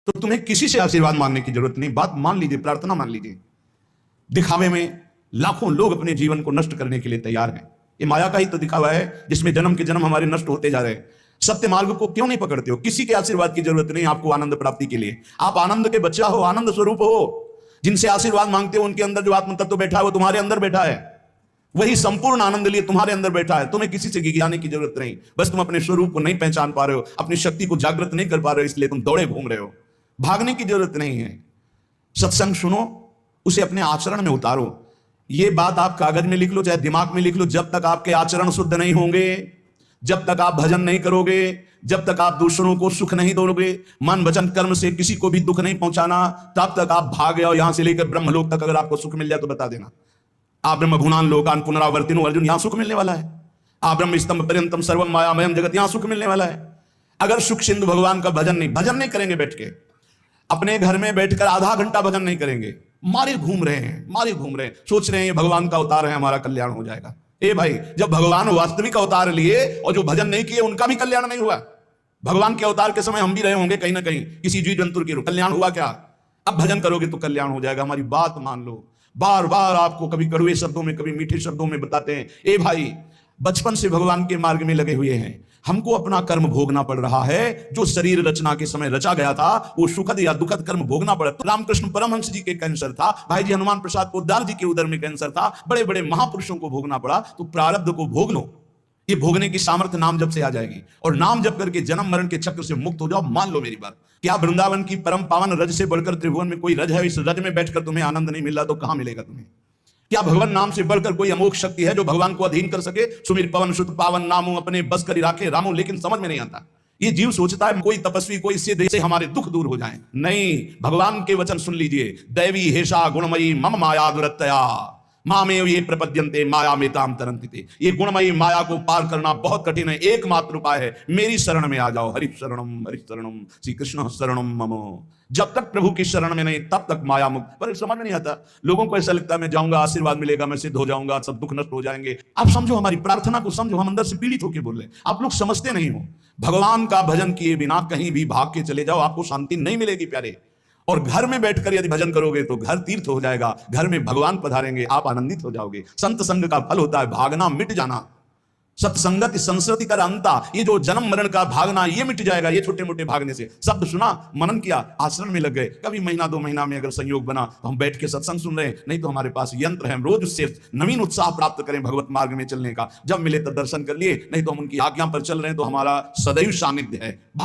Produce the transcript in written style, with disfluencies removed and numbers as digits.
तो तुम्हें किसी से आशीर्वाद मांगने की जरूरत नहीं। बात मान लीजिए, प्रार्थना मान लीजिए। दिखावे में लाखों लोग अपने जीवन को नष्ट करने के लिए तैयार हैं। ये माया का ही तो दिखावा है जिसमें जन्म के जन्म हमारे नष्ट होते जा रहे हैं। सत्य मार्ग को क्यों नहीं पकड़ते हो? किसी के आशीर्वाद की जरूरत नहीं आपको आनंद प्राप्ति के लिए। आप आनंद के बच्चा हो, आनंद स्वरूप हो। जिनसे आशीर्वाद मांगते हो उनके अंदर जो आत्म तत्व बैठा है वो तुम्हारे अंदर बैठा है। वही संपूर्ण आनंद लिए तुम्हारे अंदर बैठा है। तुम्हें किसी से गिराने की जरूरत नहीं। बस तुम अपने स्वरूप को नहीं पहचान पा रहे हो, अपनी शक्ति को जागृत नहीं कर पा रहे हो, इसलिए तुम दौड़े घूम रहे हो। भागने की जरूरत नहीं है। सत्संग सुनो, उसे अपने आचरण में उतारो। ये बात आप कागज में लिख लो, चाहे दिमाग में लिख लो। जब तक आपके आचरण शुद्ध नहीं होंगे, जब तक आप भजन नहीं करोगे, जब तक आप दूसरों को सुख नहीं दोगे, मन वचन कर्म से किसी को भी दुख नहीं पहुंचाना, तब तक आप भागे। और यहां से लेकर ब्रह्मलोक तक अगर आपको सुख मिल जाए तो बता देना। आप ब्रह्म गुणान लोकान पुनरावर्तिनो अर्जुन, यहां सुख मिलने वाला है। आप ब्रह्म स्तंभ पर्यंतम सर्वम मायामयम जगत, यहां सुख मिलने वाला है। अगर सुख सिंधु भगवान का भजन नहीं करेंगे, बैठ के अपने घर में बैठकर आधा घंटा भजन नहीं करेंगे, मारे घूम रहे हैं, सोच रहे हैं ये भगवान का अवतार है, हमारा कल्याण हो जाएगा। ए भाई, जब भगवान वास्तविक अवतार लिए और जो भजन नहीं किए उनका भी कल्याण नहीं हुआ। भगवान के अवतार के समय हम भी रहे होंगे कहीं ना कहीं, किसी जीव जंतु के रूप। कल्याण हुआ क्या? अब भजन करोगे तो कल्याण हो जाएगा। हमारी बात मान लो। बार बार आपको कभी कड़वे शब्दों में, कभी मीठे शब्दों में बताते हैं। ए भाई, बचपन से भगवान के मार्ग में लगे हुए हैं। हमको अपना कर्म भोगना पड़ रहा है। जो शरीर रचना के समय रचा गया था वो सुखद या दुखद कर्म भोगना पड़ा। तो रामकृष्ण परमहंस जी के कैंसर था, भाई जी हनुमान प्रसाद पोद्दार जी के उदर में कैंसर था, बड़े बड़े महापुरुषों को भोगना पड़ा। तो प्रारब्ध को भोग लो। ये भोगने की सामर्थ्य नाम जप से आ जाएगी। और नाम जप करके जन्म मरण के चक्र से मुक्त हो जाओ। मान लो मेरी बात। क्या वृंदावन की परम पावन रज से बढ़कर त्रिभुवन में कोई रज है? इस रज में बैठकर तुम्हें आनंद नहीं मिल रहा तो कहां मिलेगा तुम्हें? क्या भगवान नाम से बढ़कर कोई अमोघ शक्ति है जो भगवान को अधीन कर सके? सुमिर पवन सुत पावन नामो अपने बस करी राखे रामो। लेकिन समझ में नहीं आता। ये जीव सोचता है कोई तपस्वी, कोई सिद्ध से हमारे दुख दूर हो जाएं। नहीं, भगवान के वचन सुन लीजिए। दैवी हेषा गुणमयी मम माया दुरत्तया मामेव ये प्रपद्यन्ते माया में ताम तरन्ति। ये गुणमयी माया को पार करना बहुत कठिन है। एकमात्र उपाय है, मेरी शरण में आ जाओ। हरि शरणम श्री कृष्ण शरणम मम। जब तक प्रभु की शरण में नहीं तब तक माया मुक्त। पर समझ में नहीं आता। लोगों को ऐसा लगता है मैं जाऊंगा, आशीर्वाद मिलेगा, मैं सिद्ध हो जाऊंगा, सब दुख नष्ट हो जाएंगे। आप समझो, हमारी प्रार्थना को समझो। हम अंदर से पीड़ित होकर बोल रहे हैं, आप लोग समझते नहीं हो। भगवान का भजन किए बिना कहीं भी भाग के चले जाओ, आपको शांति नहीं मिलेगी प्यारे। और घर में बैठकर यदि भजन करोगे तो घर तीर्थ हो जाएगा। घर में भगवान पधारेंगे, आप आनंदित हो जाओगे। संत संग का फल होता है भागना मिट जाना। सत्संगति संस्कृति कर अंता। ये जो जन्म मरण का भागना ये मिट जाएगा। ये छोटे मोटे भागने से। शब्द सुना, मनन किया, आचरण में लग गए। कभी महीना 2 महीना में अगर संयोग बना तो हम बैठ के सत्संग सुन रहे हैं। नहीं तो हमारे पास यंत्र है, हम रोज उससे नवीन उत्साह प्राप्त करें भगवत मार्ग में चलने का। जब मिले तब दर्शन कर लिए, नहीं तो हम उनकी आज्ञा पर चल रहे हैं तो हमारा सदैव सानिध्य है।